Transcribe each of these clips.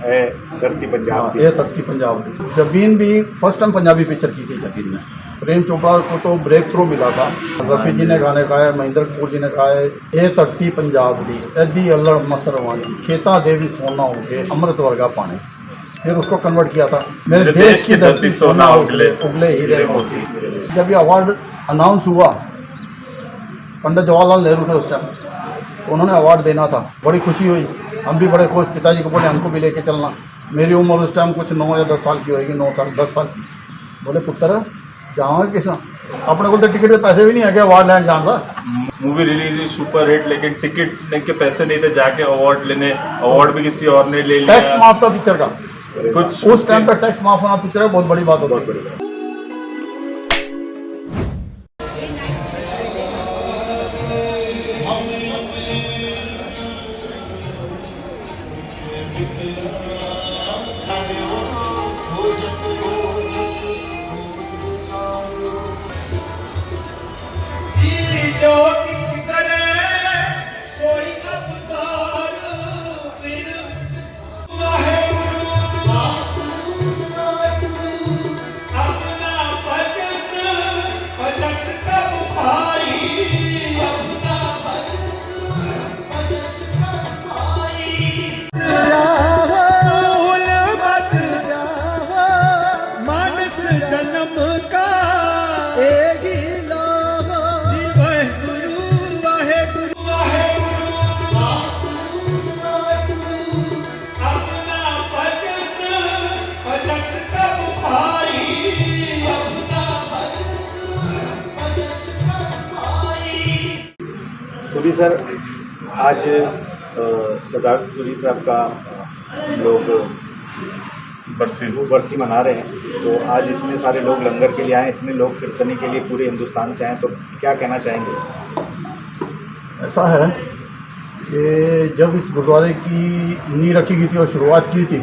है धरती पंजाब हाँ, ये धरती पंजाब दी। जबीन भी फर्स्ट टाइम पंजाबी पिक्चर की थी जबीन ने। प्रेम चोपड़ा को तो ब्रेक थ्रू मिला था। रफ़ी जी ने गाने गाए, महेंद्र कपूर जी ने गाए। ये धरती पंजाब दी एदी अल्लड़ मसरवानी खेता देवी सोना उगे अमृत वर्गा पानी। फिर उसको कन्वर्ट किया था मेरे देश की धरती सोना उगले उगले हीरे मोती। जब ये अवार्ड अनाउंस हुआ पंडित जवाहरलाल नेहरू थे उस टाइम, तो उन्होंने अवार्ड देना था। बड़ी खुशी हुई, हम भी बड़े खुश। पिताजी को बोले हमको भी लेके चलना। मेरी उम्र उस टाइम कुछ 9 या 10 साल की होगी, 9 साल 10 साल की। बोले पुत्र जाओगे किस अपने को तो टिकट के पैसे भी नहीं है क्या अवार्ड लेने जाना था। मूवी रिलीज हुई सुपर हिट, लेकिन टिकट के पैसे नहीं थे जाके अवार्ड लेने। अवार्ड भी किसी और ने ले लिया। टैक्स माफ था पिक्चर का, कुछ उस टाइम पर टैक्स माफ होना पिक्चर का बहुत बड़ी बात होती है। सूरी सर, आज सरदार सूरी साहब का लोग बरसी मना रहे हैं, तो आज इतने सारे लोग लंगर के लिए आए, इतने लोग कीर्तनी के लिए पूरे हिंदुस्तान से आए, तो क्या कहना चाहेंगे? ऐसा है कि जब इस गुरुद्वारे की नींव रखी गई थी और शुरुआत की थी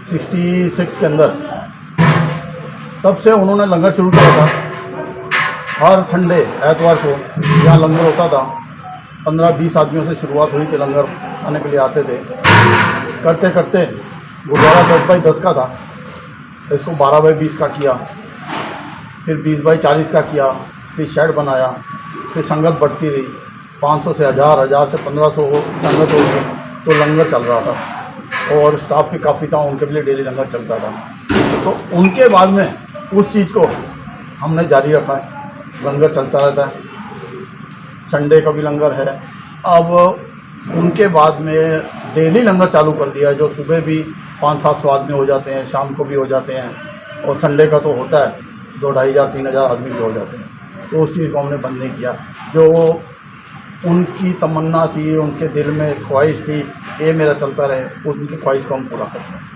66 के अंदर, तब से उन्होंने लंगर शुरू किया था। हर संडे एतवार को यहाँ लंगर होता था। 15-20 आदमियों से शुरुआत हुई थी, लंगर खाने के लिए आते थे। करते करते गुरुद्वारा 10x10 का था, इसको 12x20 का किया, फिर 20x40 का किया, फिर शेड बनाया, फिर संगत बढ़ती रही। 500 से 1000, 1000 से 1500 संगत होगी तो लंगर चल रहा था, और स्टाफ भी काफ़ी था, उनके लिए डेली लंगर चलता था। तो उनके बाद में उस चीज़ को हमने जारी रखा है, लंगर चलता रहता है। संडे का भी लंगर है। अब उनके बाद में डेली लंगर चालू कर दिया है, जो सुबह भी 500-700 आदमी हो जाते हैं, शाम को भी हो जाते हैं, और संडे का तो होता है 2-2,500-3,000 आदमी भी हो जाते हैं। तो उस चीज़ को हमने बंद नहीं किया। जो उनकी तमन्ना थी, उनके दिल में ख्वाहिश थी, ये मेरा चलता रहे, उनकी ख्वाहिश को हम पूरा करते हैं।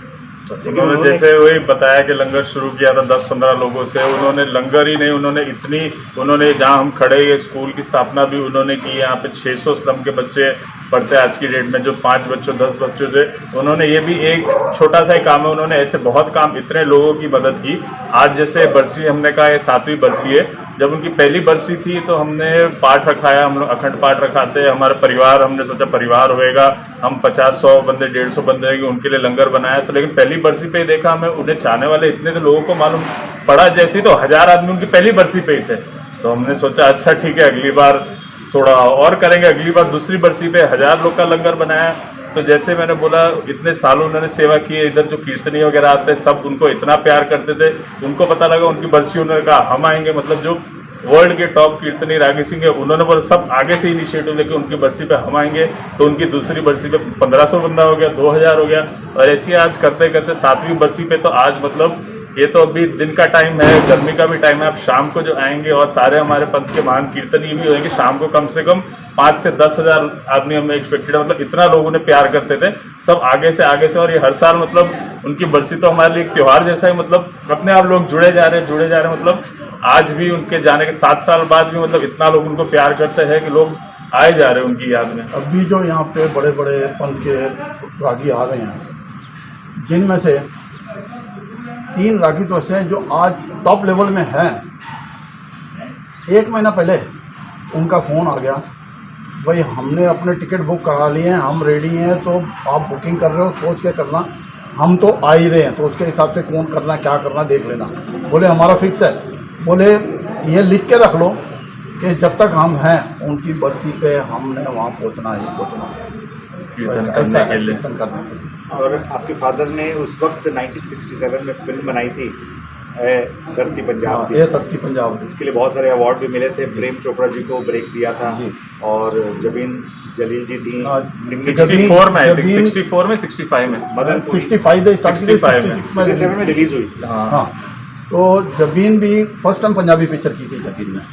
उन्होंने जैसे वही बताया कि लंगर शुरू किया था 10-15 लोगों से। उन्होंने लंगर ही नहीं, उन्होंने जहां हम खड़े ये स्कूल की स्थापना भी उन्होंने की। यहाँ पे 600 स्लम के बच्चे पढ़ते हैं आज की डेट में, जो 5 बच्चों 10 बच्चों से उन्होंने, ये भी एक छोटा सा ही काम है, उन्होंने ऐसे बहुत काम, इतने लोगों की मदद की। आज जैसे बरसी, हमने कहा ये 7वीं बरसी है। जब उनकी पहली बरसी थी तो हमने पाठ रखाया, हम लोग अखंड पाठ रखाते हैं। हमारा परिवार, हमने सोचा परिवार होएगा, हम 50-100 बंदे 150 बंदे होंगे, उनके लिए लंगर बनाया। तो लेकिन पहली बरसी पे ही देखा हमें, उन्हें चाहने वाले इतने तो लोगों को मालूम पड़ा जैसी, तो 1000 आदमी उनकी पहली बरसी पे ही थे। तो हमने सोचा अच्छा ठीक है, अगली बार थोड़ा और करेंगे। अगली बार दूसरी बरसी पे 1000 लोग का लंगर बनाया। तो जैसे मैंने बोला, इतने सालों उन्होंने सेवा की है। इधर जो कीर्तनी वगैरह आते हैं, सब उनको इतना प्यार करते थे। उनको पता लगा उनकी बरसी, उन्होंने कहा हम आएंगे। मतलब जो वर्ल्ड के टॉप कीर्तनी रागी सिंह है, उन्होंने बोला सब आगे से इनिशिएटिव लेके उनकी बरसी पे हम आएंगे। तो उनकी दूसरी बरसी पे 1500 बंदा हो गया, 2000 हो गया, और ऐसे ही आज करते करते 7वीं बरसी पे तो आज मतलब ये तो अभी दिन का टाइम है, गर्मी का भी टाइम है। अब शाम को जो आएंगे, और सारे हमारे पंथ के महान कीर्तनी भी होंगे, शाम को कम से कम 5 से 10,000 आदमी हमें एक्सपेक्टेड है। मतलब इतना लोगों ने प्यार करते थे, सब आगे से। और ये हर साल मतलब उनकी बरसी तो हमारे लिए एक त्यौहार जैसा है। मतलब अपने आप लोग जुड़े जा रहे हैं। मतलब आज भी उनके जाने के 7 साल बाद भी मतलब इतना लोग उनको प्यार करते हैं कि लोग आए जा रहे हैं उनकी याद में। अभी जो यहाँ पे बड़े बड़े पंथ के रागी आ रहे हैं, जिनमें से 3 रागी तो ऐसे हैं जो आज टॉप लेवल में हैं। 1 महीना पहले उनका फ़ोन आ गया भाई हमने अपने टिकट बुक करा लिए हैं, हम रेडी हैं, तो आप बुकिंग कर रहे हो सोच के करना, हम तो आ ही रहे हैं, तो उसके हिसाब से कौन करना क्या करना देख लेना। बोले हमारा फिक्स है, बोले ये लिख के रख लो कि जब तक हम हैं उनकी बरसी पे हमने वहाँ पहुँचना ही पहुँचना, कीर्तन करने के लिए। कीर्तन करने के लिए। और आपके फादर ने उस वक्त 1967 में फिल्म बनाई थी धरती पंजाब हाँ, की। ये धरती पंजाब इसके लिए बहुत सारे अवार्ड भी मिले थे, प्रेम चोपड़ा जी को ब्रेक दिया था जी। और जबीन जलील जी थी, हाँ, 64 में, आई थिंक जबीन- 64 में 65 में मदन 65 65 में। 67 में रिलीज हुई थी। हाँ हाँ, तो जबीन भी फर्स्ट टाइम पंजाबी पिक्चर की थी जबीन ने,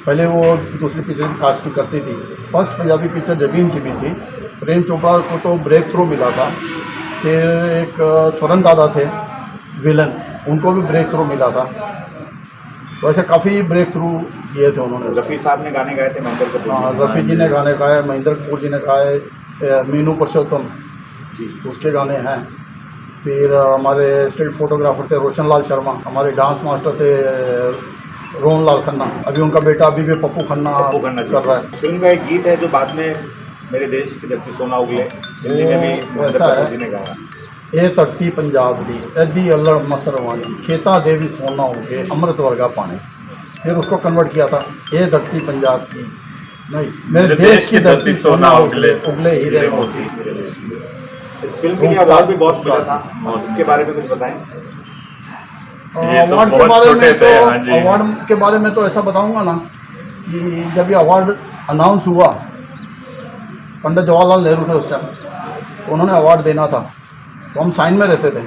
पहले वो दूसरी पिक्चर की कास्ट की करती थी, फर्स्ट पंजाबी पिक्चर जबीन की भी थी। प्रेम चोपड़ा को तो ब्रेक थ्रू मिला था, फिर एक स्वरन दादा थे विलन, उनको भी ब्रेक थ्रू मिला था। तो ऐसे काफ़ी ब्रेक थ्रू किए थे उन्होंने। रफ़ी साहब ने गाने गाए थे, महेंद्र कपूर हाँ, जी। रफ़ी जी ने गाने गाए, महेंद्र कपूर जी ने गाए, मीनू पुरुषोत्तम जी। उसके गाने हैं। फिर हमारे स्टिल फोटोग्राफर थे रोशन लाल शर्मा, हमारे डांस मास्टर थे रोहन लाल खन्ना, अभी उनका बेटा अभी भी पप्पू खन्ना कर रहा है। फिल्म का एक गीत है जो बाद में मेरे देश की धरती सोना उगले हिंदी में भी महेंद्र ऐसा है। कपूर जी ने गाया। ਇਹ ਧਰਤੀ ਪੰਜਾਬ ਦੀ ਐਦੀ अल्लड़ मसरवानी खेता दे भी सोना उगे अमृत वर्गा पानी, फिर उसको कन्वर्ट किया था ये धरती पंजाब की नहीं मेरे देश की धरती सोना उगले उगले हीरे मोती। इस फिल्म के लिए अवार्ड भी बहुत मिला था, उसके बारे में कुछ बताएं। ये तो अवार्ड के बहुत बारे छोटे में तो थे, हाँ जी। अवार्ड के बारे में तो ऐसा बताऊंगा ना कि जब ये अवार्ड अनाउंस हुआ, पंडित जवाहरलाल नेहरू थे उस टाइम, तो उन्होंने अवार्ड देना था, तो हम साइन में रहते थे,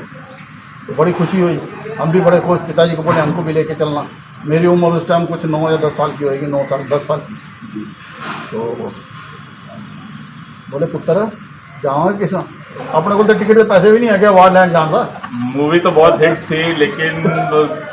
तो बड़ी खुशी हुई, हम भी बड़े खुश, पिताजी को बोले हमको भी लेके चलना। मेरी उम्र उस टाइम कुछ 9 या 10 साल की होगी, 9 साल 10 साल की जी। तो बोले पुत्र जाओ किसा अपने को तो टिकट के पैसे भी नहीं है क्या अवार्ड लैंड जाना। मूवी तो बहुत हिट थी, लेकिन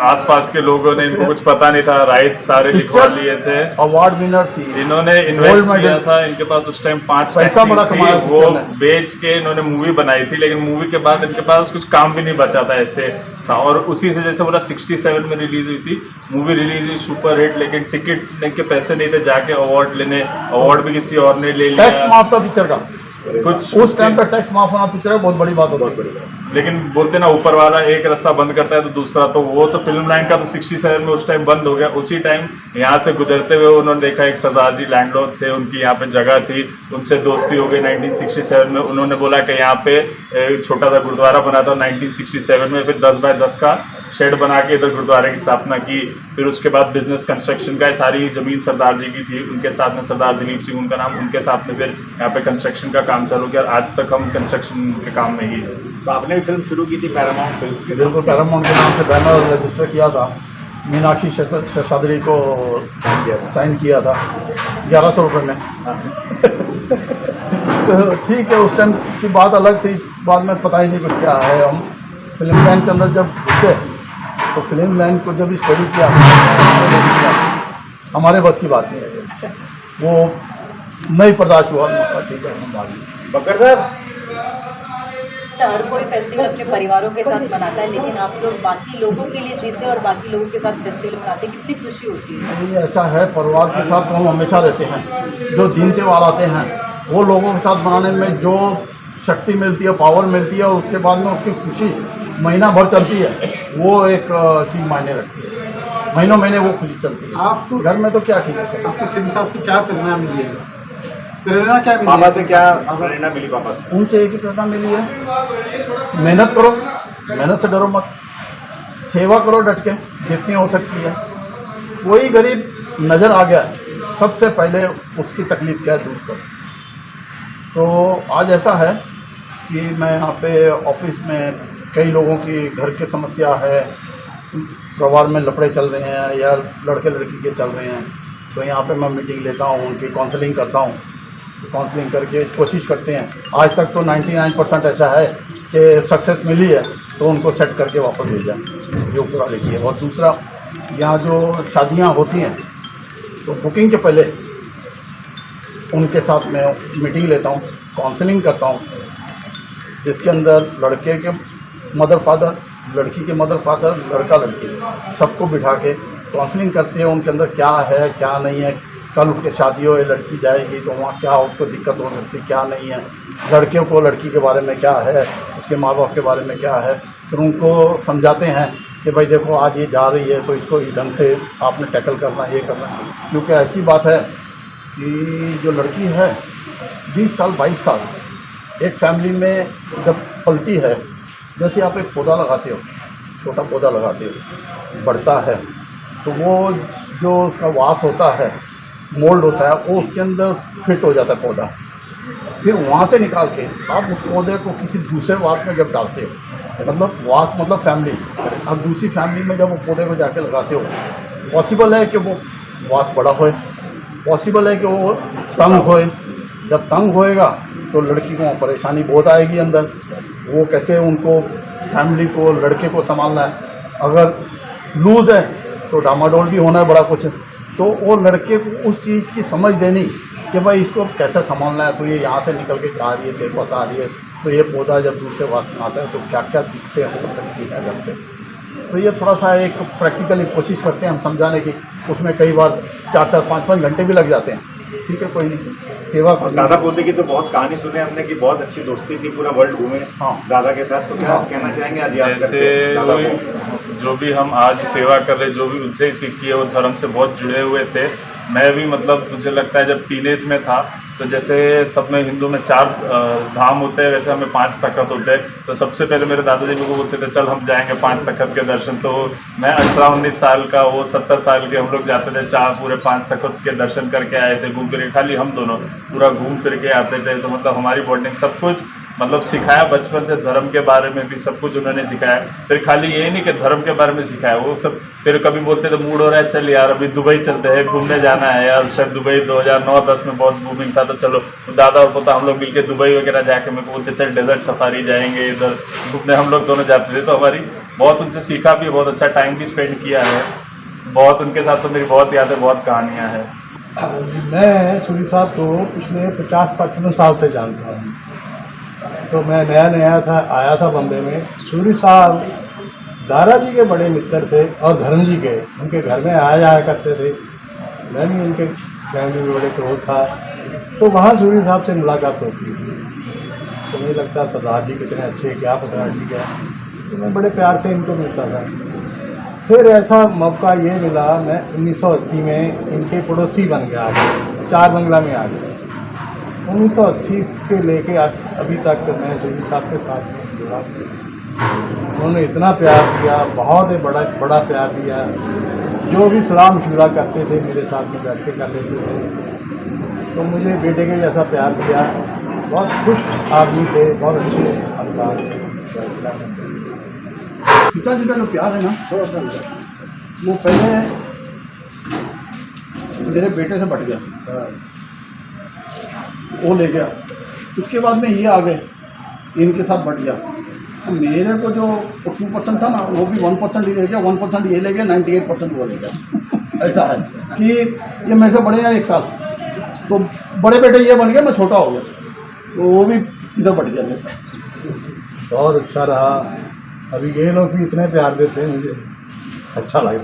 आसपास के लोगों ने, इनको कुछ पता नहीं था, राइट्स सारे लिखवा लिए थे। अवार्ड विनर थी, इन्होंने इन्वेस्ट किया था, इनके पास उस टाइम 5 पैसा बड़ा टैक्सीज कमाया थी, वो पिक्चर ने। बेच के इन्होंने मूवी बनाई थी, लेकिन मूवी के बाद इनके पास कुछ काम भी नहीं बचा था ऐसे था। और उसी से जैसे बोला 67 में रिलीज हुई थी मूवी, रिलीज हुई सुपर हिट, लेकिन टिकट के पैसे नहीं थे जाके अवार्ड लेने, अवार्ड भी किसी और ने ले टैक्स लिया माफ था पिक्चर का, कुछ उस टाइम पे टैक्स माफ होना पिक्चर का बहुत बड़ी बात होती है। लेकिन बोलते ना ऊपर वाला एक रास्ता बंद करता है तो दूसरा, तो वो तो फिल्म लाइन का तो 67 में उस टाइम बंद हो गया। उसी टाइम यहाँ से गुजरते हुए उन्होंने देखा एक सरदार जी लैंडलॉर्ड थे, उनकी यहाँ पे जगह थी, उनसे दोस्ती हो गई 1967 में। उन्होंने बोला कि यहाँ पे एक छोटा सा गुरुद्वारा बना था 1967 में, फिर 10 बाय 10 का शेड बना के इधर गुरुद्वारे की स्थापना की। फिर उसके बाद बिजनेस कंस्ट्रक्शन का सारी ज़मीन सरदार जी की थी, उनके साथ में सरदार दिलीप सिंह उनका नाम, उनके साथ में फिर यहाँ पे कंस्ट्रक्शन का काम चालू किया। आज तक हम कंस्ट्रक्शन के काम में ही है। तो आपने भी फिल्म शुरू की थी पैरामाउंट फिल्म्स के बिल्कुल पैरामाउंट के नाम से बैनर रजिस्टर किया था, मीनाक्षी शेषाद्री को साइन किया था। साइन किया था 1100 रुपये में। तो ठीक है, उस टाइम की बात अलग थी, बाद में पता ही नहीं कुछ क्या है। हम फिल्म लाइन के अंदर जब घुसे तो फिल्म लाइन को जब स्टडी किया हमारे बस की बात नहीं है, वो नहीं बर्दाश्त हुआ। ठीक है, हम भागी। बकर साहब, हर कोई फेस्टिवल अपने परिवारों के साथ मनाता है, लेकिन आप लोग बाकी लोगों के लिए जीते और बाकी लोगों के साथ फेस्टिवल मनाते हैं, कितनी खुशी होती है। ये ऐसा है, परिवार के साथ तो हम हमेशा रहते हैं। जो दिन त्यौहार आते हैं वो लोगों के साथ मनाने में जो शक्ति मिलती है, पावर मिलती है, और उसके बाद में उसकी खुशी महीना भर चलती है, वो एक चीज़ मायने रखती है। महीनों महीने वो खुशी चलती है। आपको घर में तो क्या ठीक है। आपको इस हिसाब से क्या प्रेरणा मिली है? प्रेरणा क्या मिली पापा है? से क्या प्रेरणा मिली? पापा से उनसे एक ही प्रेरणा मिली है, मेहनत करो, मेहनत से डरो मत, सेवा करो डट के जितनी हो सकती है। कोई गरीब नज़र आ गया सबसे पहले उसकी तकलीफ़ क्या है दूर करो। तो आज ऐसा है कि मैं यहाँ पे ऑफिस में कई लोगों की घर की समस्या है, परिवार में लफड़े चल रहे हैं या लड़के लड़की के चल रहे हैं, तो यहाँ पे मैं मीटिंग लेता हूँ, उनकी काउंसलिंग करता हूँ। काउंसलिंग करके कोशिश करते हैं। आज तक तो 99% ऐसा है कि सक्सेस मिली है, तो उनको सेट करके वापस भेजा जो पूरा लिखी है। और दूसरा, यहाँ जो शादियाँ होती हैं तो बुकिंग के पहले उनके साथ मैं मीटिंग लेता हूँ, काउंसलिंग करता हूँ, जिसके अंदर लड़के के मदर फादर, लड़की के मदर फादर, लड़का लड़की सबको बिठा के काउंसलिंग करते हैं। उनके अंदर क्या है क्या नहीं है, कल उठ के शादी हो, लड़की जाएगी तो वहाँ क्या उसको दिक्कत हो सकती क्या नहीं है, लड़के को लड़की के बारे में क्या है, उसके माँ बाप के बारे में क्या है। फिर उनको समझाते हैं कि भाई देखो आज ये जा रही है तो इसको इस ढंग से आपने टैकल करना, ये करना। क्योंकि ऐसी बात है कि जो लड़की है 20 साल 22 साल एक फैमिली में जब पलती है, जैसे आप एक पौधा लगाते हो, छोटा पौधा लगाते हो, बढ़ता है तो वो जो उसका वास होता है, मोल्ड होता है, वो उसके अंदर फिट हो जाता है पौधा। फिर वहाँ से निकाल के आप उस पौधे को किसी दूसरे वास में जब डालते हो, मतलब वास मतलब फैमिली, अब दूसरी फैमिली में जब वो पौधे को जाके लगाते हो, पॉसिबल है कि वो वास बड़ा होए, पॉसिबल है कि वो तंग होए। जब तंग होएगा तो लड़की को परेशानी बहुत आएगी अंदर, वो कैसे उनको फैमिली को लड़के को संभालना है। अगर लूज़ है तो डामाडोल भी होना है बड़ा कुछ। तो वो लड़के को उस चीज़ की समझ देनी कि भाई इसको कैसे संभालना है, तो ये यहाँ से निकल के जा रही है, तेरे पास आ रही है, तो ये पौधा जब दूसरे वास में आता है तो क्या क्या दिक्कतें हो सकती है घर पे। तो ये थोड़ा सा एक प्रैक्टिकली कोशिश करते हैं हम समझाने की। उसमें कई बार 4-4 5-5 घंटे भी लग जाते हैं। ठीक है, कोई नहीं, सेवा और दादा पोते की तो बहुत कहानी सुने हमने कि बहुत अच्छी दोस्ती थी, पूरा वर्ल्ड घूमे हाँ दादा के साथ। तो क्या कहना चाहेंगे आज याद करके जैसे दादा वही को? जो भी हम आज सेवा कर रहे, जो भी उनसे ही सीखी है, वो धर्म से बहुत जुड़े हुए थे। मैं भी मतलब मुझे लगता है जब टीनेज में था तो जैसे सब में हिंदू में 4 धाम होते हैं, वैसे हमें 5 तख्त होते हैं। तो सबसे पहले मेरे दादाजी को बोलते थे चल हम जाएंगे 5 तख्त के दर्शन। तो मैं 18-19 साल का, वो 70 साल के, हम लोग जाते थे, 4 पूरे 5 तख्त के दर्शन करके आए थे, घूम फिर के, खाली हम दोनों पूरा घूम फिर के आते थे। तो मतलब हमारी बॉन्डिंग सब कुछ मतलब सिखाया बचपन से, धर्म के बारे में भी सब कुछ उन्होंने सिखाया। फिर खाली ये नहीं कि धर्म के बारे में सिखाया, वो सब फिर कभी बोलते थे मूड हो रहा है चल यार अभी दुबई चलते हैं, घूमने जाना है यार। शायद दुबई 2009-10 में बहुत बूमिंग था, तो चलो दादा और पोता हम लोग मिलकर दुबई वगैरह जाके मेरे को बोलते चल डेजर्ट सफारी जाएंगे, इधर घूमने हम लोग दोनों जाते थे। तो हमारी बहुत उनसे सीखा भी, बहुत अच्छा टाइम भी स्पेंड किया है, बहुत उनके साथ तो मेरी बहुत यादें, बहुत कहानियाँ हैं। मैं सूरी साहब को पिछले 50-55 साल से जानता हूँ। तो मैं नया था, आया था बम्बे में। सूरी साहब दादाजी के बड़े मित्र थे और धर्म जी के, उनके घर में आया जाया करते थे। मैं भी उनके फैमिली में बड़े क्लोज था, तो वहाँ सूरी साहब से मुलाकात होती थी। तो मुझे लगता सरदार जी कितने अच्छे, क्या सरदार जी क्या, तो मैं बड़े प्यार से इनको मिलता था। फिर ऐसा मौका ये मिला, मैं 1980 में इनके पड़ोसी बन गया, 4 बंगला में आ गया। 1980 के लेके अभी तक मैं सूरी साहब के साथ में जुड़ा। उन्होंने इतना प्यार दिया, बहुत ही बड़ा प्यार दिया। जो भी सलाह मशवरा करते थे मेरे साथ में बैठ के कर लेते थे। तो मुझे बेटे के जैसा प्यार दिया। बहुत खुश आदमी थे, बहुत अच्छे इंसान थे। पिताजी का जो प्यार है ना, वो पहले मेरे बेटे से बढ़ गया, वो ले गया। उसके बाद में ये आ गए, इनके साथ बढ़ गया। तो मेरे को जो 2% था ना, वो भी 1% ही ले गया, 1% ये ले गया, 98% वो ले गया। ऐसा है कि ये मेरे से बड़े हैं 1 साल, तो बड़े बेटे ये बन गया, मैं छोटा हो गया, तो वो भी इधर बढ़ गया मेरे साथ। बहुत अच्छा रहा। अभी ये लोग भी इतने प्यार देते हैं, मुझे अच्छा लगा।